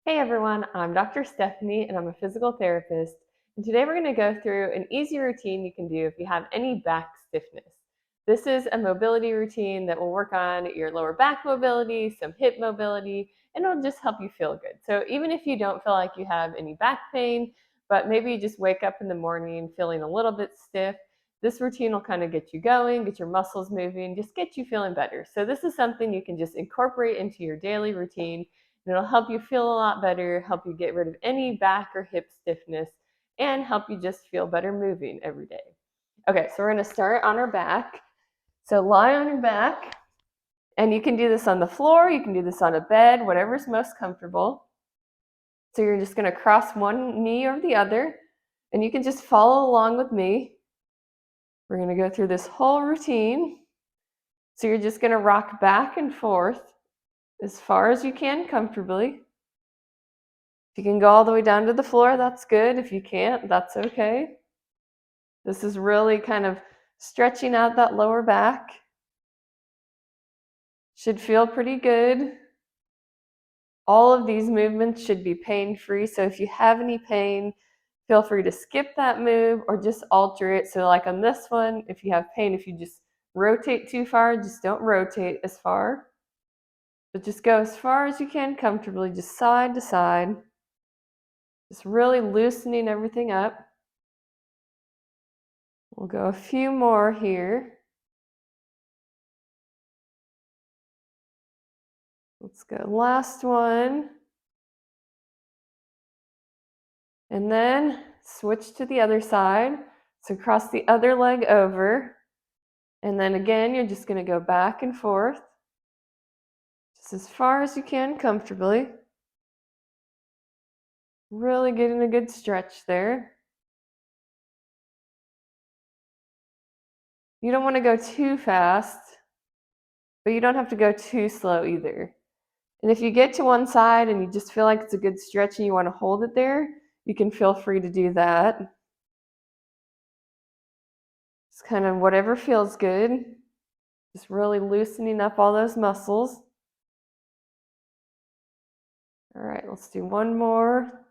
Hey everyone, I'm Dr. Stephanie and I'm a physical therapist. And today we're going to go through an easy routine you can do if you have any back stiffness. This is a mobility routine that will work on your lower back mobility, some hip mobility, and it'll just help you feel good. So even if you don't feel like you have any back pain, but maybe you just wake up in the morning feeling a little bit stiff, this routine will kind of get you going, get your muscles moving, just get you feeling better. So this is something you can just incorporate into your daily routine. It'll help you feel a lot better, help you get rid of any back or hip stiffness, and help you just feel better moving every day. Okay, so we're going to start on our back. So lie on your back, and you can do this on the floor, you can do this on a bed, whatever's most comfortable. So you're just going to cross one knee over the other, and you can just follow along with me. We're going to go through this whole routine. So you're just going to rock back and forth as far as you can comfortably. If you can go all the way down to the floor, that's good. If you can't, that's okay. This is really kind of stretching out that lower back. Should feel pretty good. All of these movements should be pain-free, so if you have any pain, feel free to skip that move or just alter it. So like on this one, if you have pain, if you just rotate too far, just don't rotate as far. But just go as far as you can comfortably, just side to side. Just really loosening everything up. We'll go a few more here. Let's go last one. And then switch to the other side. So cross the other leg over. And then again, you're just going to go back and forth. Just as far as you can comfortably. Really getting a good stretch there. You don't want to go too fast, but you don't have to go too slow either. And if you get to one side and you just feel like it's a good stretch and you want to hold it there, you can feel free to do that. It's kind of whatever feels good. Just really loosening up all those muscles. All right, let's do one more.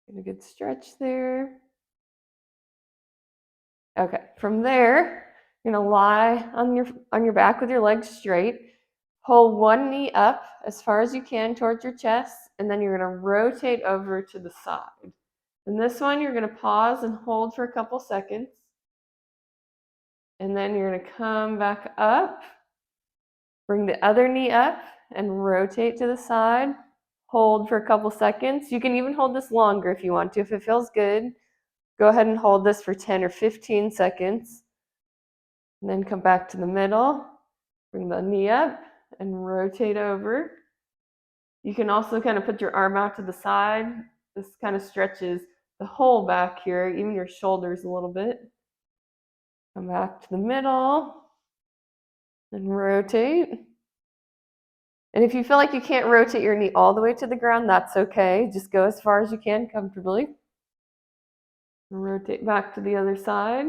Get a good stretch there. Okay, from there, you're gonna lie on your back with your legs straight. Pull one knee up as far as you can towards your chest, and then you're gonna rotate over to the side. And this one, you're gonna pause and hold for a couple seconds. And then you're gonna come back up, bring the other knee up, and rotate to the side. Hold for a couple seconds. You can even hold this longer if you want to, if it feels good. Go ahead and hold this for 10 or 15 seconds. And then come back to the middle. Bring the knee up and rotate over. You can also kind of put your arm out to the side. This kind of stretches the whole back here, even your shoulders a little bit. Come back to the middle and rotate. And if you feel like you can't rotate your knee all the way to the ground, that's okay. Just go as far as you can comfortably. Rotate back to the other side.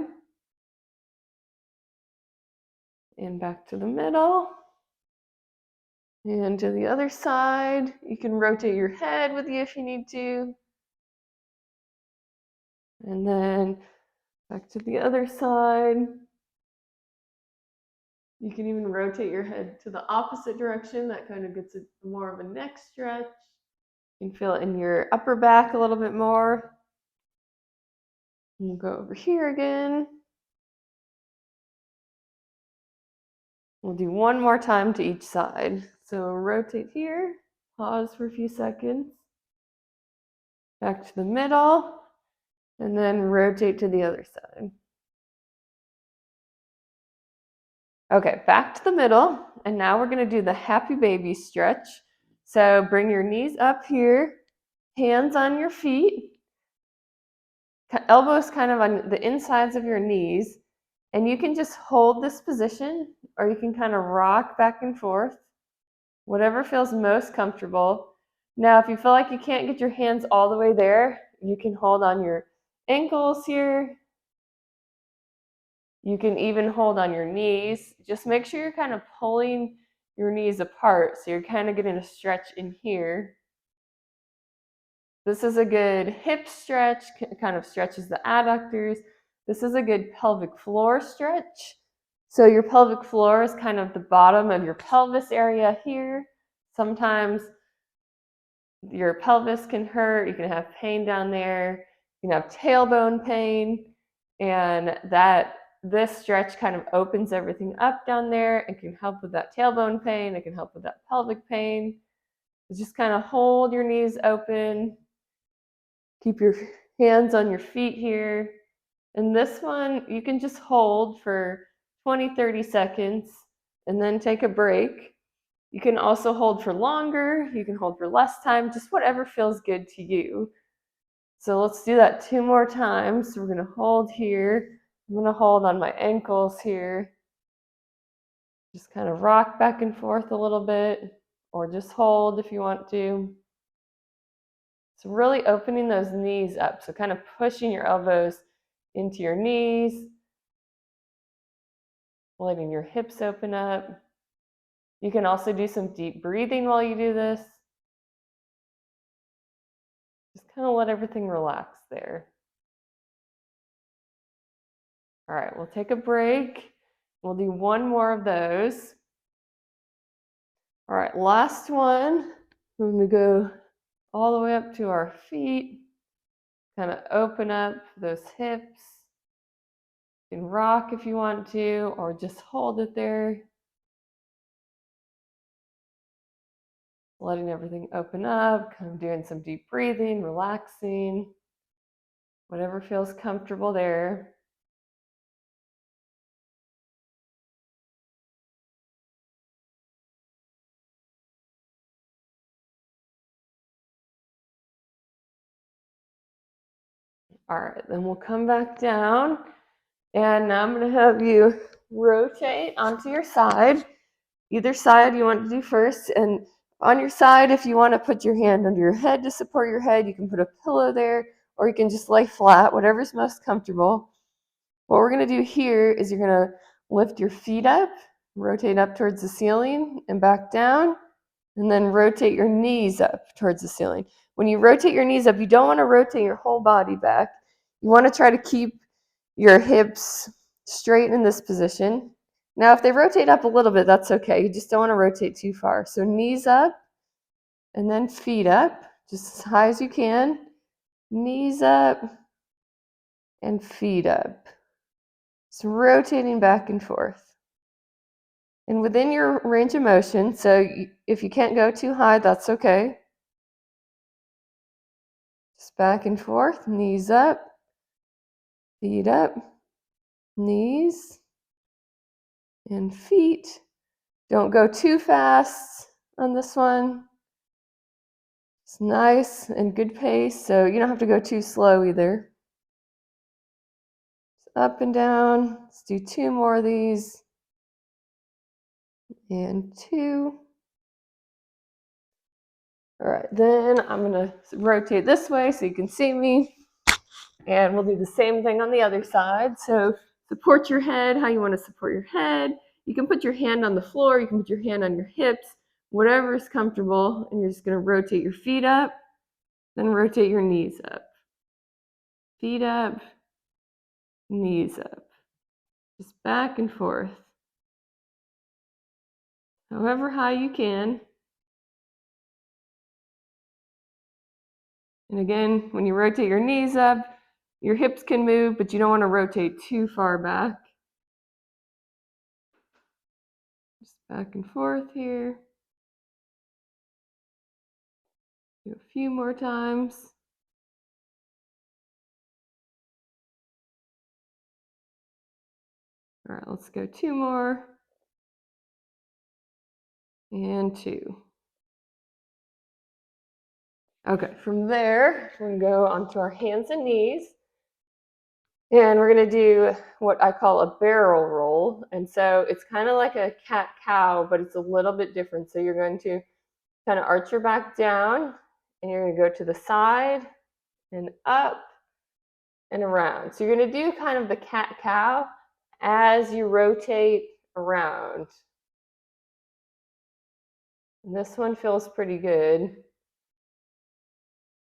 And back to the middle. And to the other side. You can rotate your head with you if you need to. And then back to the other side. You can even rotate your head to the opposite direction. That kind of gets more of a neck stretch. You can feel it in your upper back a little bit more. We'll go over here again. We'll do one more time to each side. So rotate here, pause for a few seconds, back to the middle, and then rotate to the other side. Okay, back to the middle, and now we're gonna do the happy baby stretch. So bring your knees up here, hands on your feet, elbows kind of on the insides of your knees, and you can just hold this position, or you can kind of rock back and forth, whatever feels most comfortable. Now, if you feel like you can't get your hands all the way there, you can hold on your ankles here. You can even hold on your knees. Just make sure you're kind of pulling your knees apart. So you're kind of getting a stretch in here. This is a good hip stretch, kind of stretches the adductors. This is a good pelvic floor stretch. So your pelvic floor is kind of the bottom of your pelvis area here. Sometimes your pelvis can hurt, you can have pain down there, you can have tailbone pain, and this stretch kind of opens everything up down there and can help with that tailbone pain, it can help with that pelvic pain. Just kind of hold your knees open, keep your hands on your feet here. And this one, you can just hold for 20-30 seconds and then take a break. You can also hold for longer, you can hold for less time, just whatever feels good to you. So let's do that 2 more times. So we're gonna hold here. I'm gonna hold on my ankles here. Just kind of rock back and forth a little bit, or just hold if you want to. So really opening those knees up. So kind of pushing your elbows into your knees, letting your hips open up. You can also do some deep breathing while you do this. Just kind of let everything relax there. All right, we'll take a break. We'll do 1 more of those. All right, last one. We're going to go all the way up to our feet. Kind of open up those hips. You can rock if you want to, or just hold it there. Letting everything open up, kind of doing some deep breathing, relaxing, whatever feels comfortable there. All right, then we'll come back down, and now I'm going to have you rotate onto your side. Either side you want to do first, and on your side, if you want to put your hand under your head to support your head, you can put a pillow there, or you can just lay flat, whatever's most comfortable. What we're going to do here is you're going to lift your feet up, rotate up towards the ceiling and back down, and then rotate your knees up towards the ceiling. When you rotate your knees up, you don't want to rotate your whole body back. You want to try to keep your hips straight in this position. Now, if they rotate up a little bit, that's okay. You just don't want to rotate too far. So knees up and then feet up, just as high as you can. Knees up and feet up. So rotating back and forth. And within your range of motion, so if you can't go too high, that's okay. Just back and forth, knees up, feet up, knees, and feet. Don't go too fast on this one. It's nice and good pace, so you don't have to go too slow either. Up and down. Let's do 2 more of these. And 2. All right, then I'm going to rotate this way so you can see me. And we'll do the same thing on the other side. So support your head how you want to support your head. You can put your hand on the floor. You can put your hand on your hips, whatever is comfortable. And you're just going to rotate your feet up, then rotate your knees up. Feet up, knees up. Just back and forth. However high you can. And again, when you rotate your knees up, your hips can move, but you don't want to rotate too far back. Just back and forth here. Do a few more times. All right, let's go 2 more. And 2. Okay, from there, we're going to go onto our hands and knees. And we're going to do what I call a barrel roll. And so it's kind of like a cat-cow, but it's a little bit different. So you're going to kind of arch your back down, and you're going to go to the side and up and around. So you're going to do kind of the cat-cow as you rotate around. And this one feels pretty good.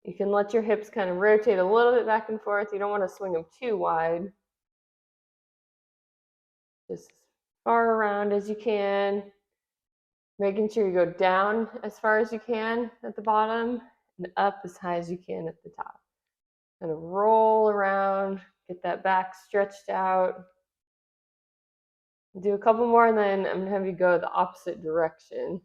You can let your hips kind of rotate a little bit back and forth. You don't want to swing them too wide. Just as far around as you can. Making sure you go down as far as you can at the bottom and up as high as you can at the top. Kind of roll around, get that back stretched out. Do a couple more, and then I'm gonna have you go the opposite direction.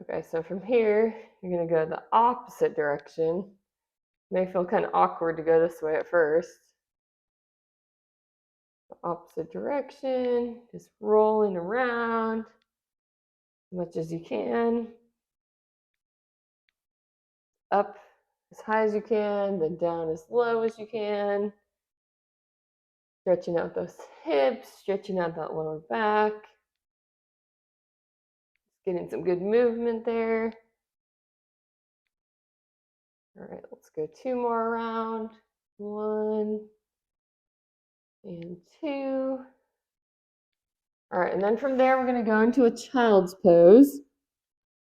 Okay, so from here, you're gonna go the opposite direction. May feel kind of awkward to go this way at first. The opposite direction, just rolling around as much as you can. Up as high as you can, then down as low as you can. Stretching out those hips, stretching out that lower back. Getting some good movement there. All right, let's go 2 more around. 1 and 2. All right, and then from there, we're going to go into a child's pose.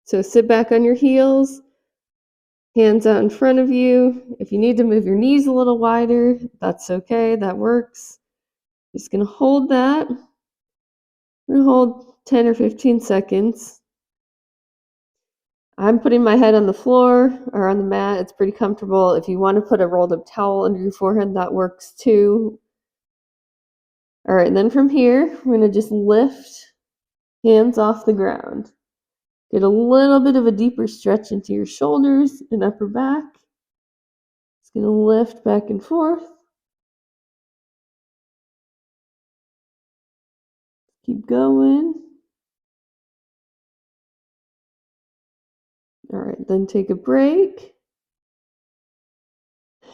So sit back on your heels, hands out in front of you. If you need to move your knees a little wider, that's okay, that works. Just going to hold that. We're going to hold 10 or 15 seconds. I'm putting my head on the floor or on the mat. It's pretty comfortable. If you want to put a rolled up towel under your forehead, that works too. All right, and then from here, we're going to just lift hands off the ground. Get a little bit of a deeper stretch into your shoulders and upper back. It's going to lift back and forth. Keep going. All right, then take a break.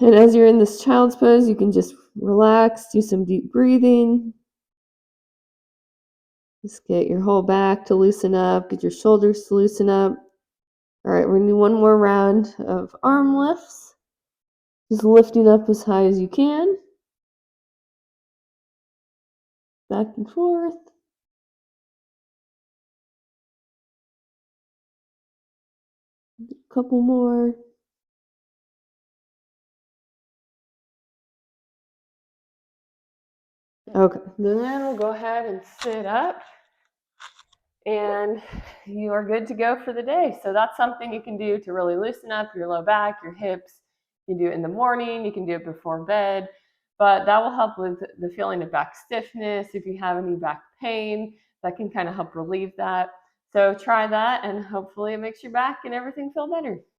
And as you're in this child's pose, you can just relax, do some deep breathing. Just get your whole back to loosen up, get your shoulders to loosen up. All right, we're going to do one more round of arm lifts. Just lifting up as high as you can. Back and forth. A couple more. Okay, then we'll go ahead and sit up. And you are good to go for the day. So that's something you can do to really loosen up your low back, your hips. You can do it in the morning, you can do it before bed, but that will help with the feeling of back stiffness. If you have any back pain, that can kind of help relieve that. So try that, and hopefully it makes your back and everything feel better.